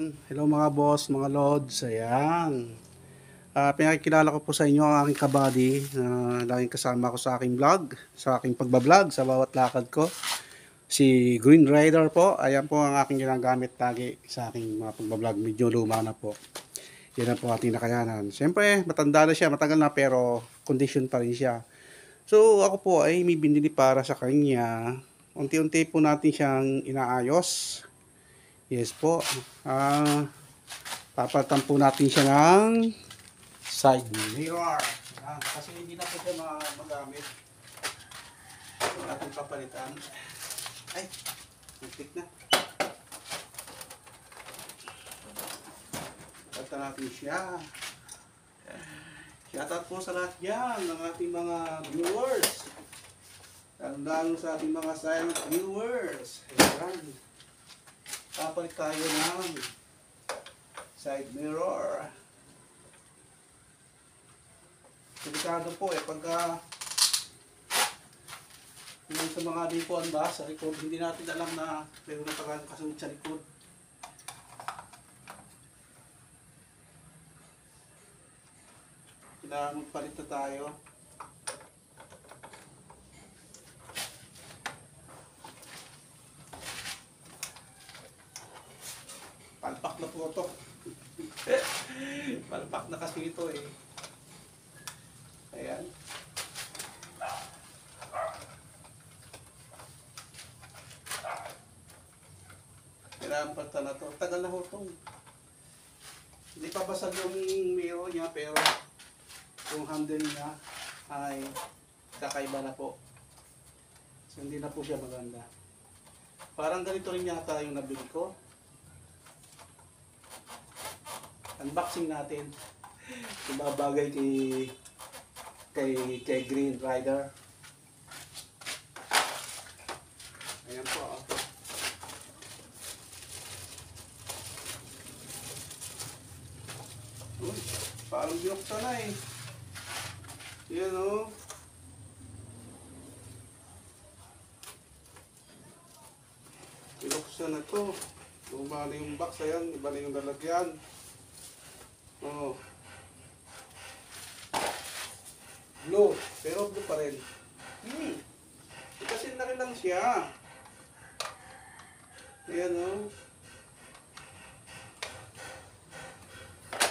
Hello mga boss, mga lods. Ayan. Pinakikilala ko po sa inyo ang aking kabady na laging kasama ko sa aking vlog, sa aking pagbablog, sa bawat lakad ko. Si Green Rider po. Ayan po ang aking ginagamit lagi sa aking mga pagbablog. Medyo luma na po. Yan na po ating nakayanan. Siyempre, matanda na siya, matagal na pero condition pa rin siya. So ako po ay may binili para sa kanya. Unti-unti po natin siyang inaayos. Yes po. Papalitan po natin siya ng side mirror. Kasi hindi na po siya magamit. Ito natin papalitan. Ay, muntik na. Palitan natin siya. Shoutout po sa lahat yan ng ating mga viewers. Lalo sa ating mga silent viewers. Ayan. Papalit tayo ng side mirror. Delikado po pagka yung sa mga likuan ba sa likod, hindi natin alam na mayroon na talagang kasunod sa likod. Kailangan magpalit na tayo. Palpak na po ito. Palpak na kasi ito Ayan. Kailangan palitan na ito. Tagal na ho ito. Hindi pa basag yung mirror niya pero yung handle niya ay kakaiba na po. So hindi na po siya maganda. Parang ganito rin yata yung nabili ko. Unboxing natin. Yung mga bagay kay Green Rider. Ayan po. Uy, parang binuksan na Yan binuksan na to. Luma na yung box. Ayan, iba na yung lalagyan. Blue, pero blue pa rin. Kasi laki lang siya. Ayan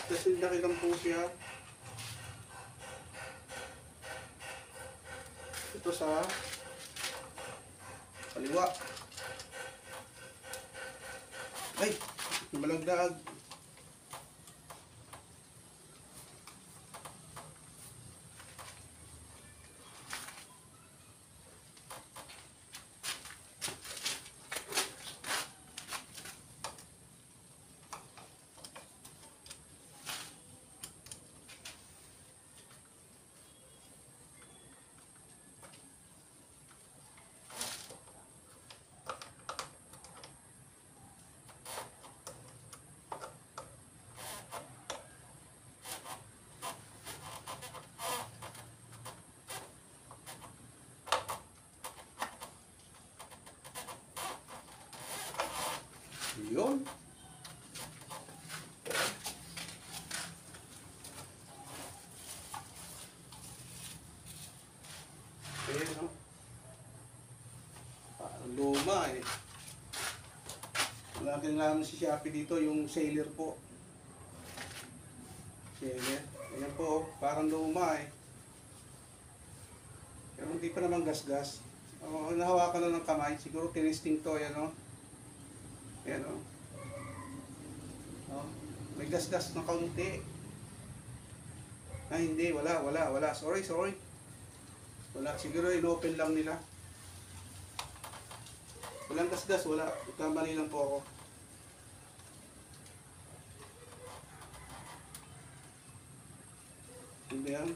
Kasi laki lang po siya. Ito sa kaliwa. Ay, malagdag. Yun. Ayan parang luma Wala kailangan si Shopee dito, yung sailor po. Sailor. Ayan po, parang luma Pero hindi pa naman gas-gas. Nahawakan na ng kamay. Siguro tinisting to, Ayan may gas-gas na kaunti. Ay hindi, wala. Sorry. Wala, siguro in-open lang nila. Walang gas-gas, wala. Kamali lang po ako. Hindi yan.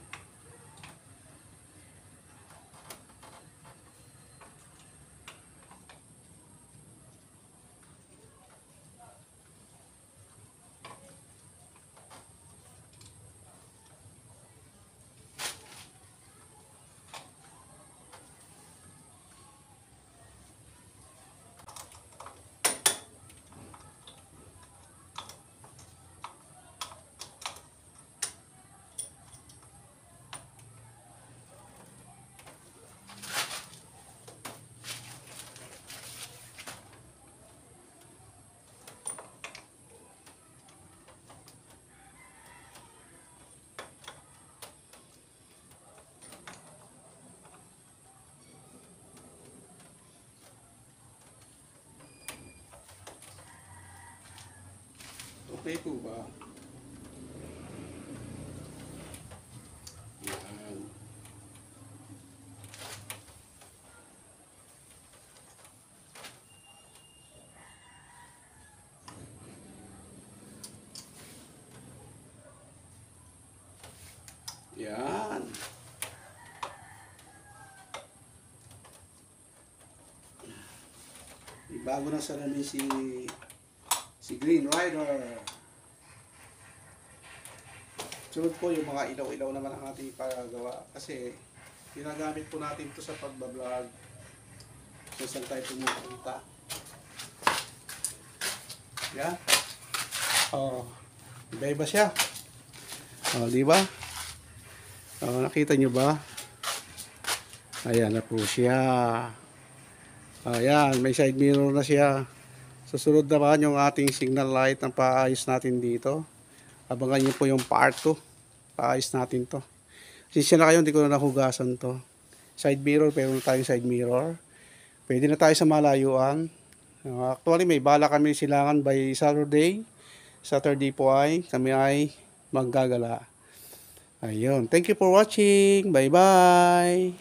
Okay po ba? Yan. Yan. Bago na salamin si Green Rider. Sunod po yung mga ilaw-ilaw naman ang ating paggawa kasi ginagamit po natin ito sa pagbablog kung saan tayo pumupunta. Yan. Oh, iba-iba siya. Oh, di ba? Oh, nakita nyo ba? Ayan na po siya. Ayan, may side mirror na siya. Susunod naman yung ating signal light na paayos natin dito. Abangan nyo po yung part 2. Paayos natin to. Sisya na kayo, hindi ko na nahugasan to. Side mirror, pero tayong side mirror. Pwede na tayo sa malayuan. Actually, may bala kami silangan by Saturday. Saturday po ay kami ay maggagala. Ayun. Thank you for watching. Bye-bye.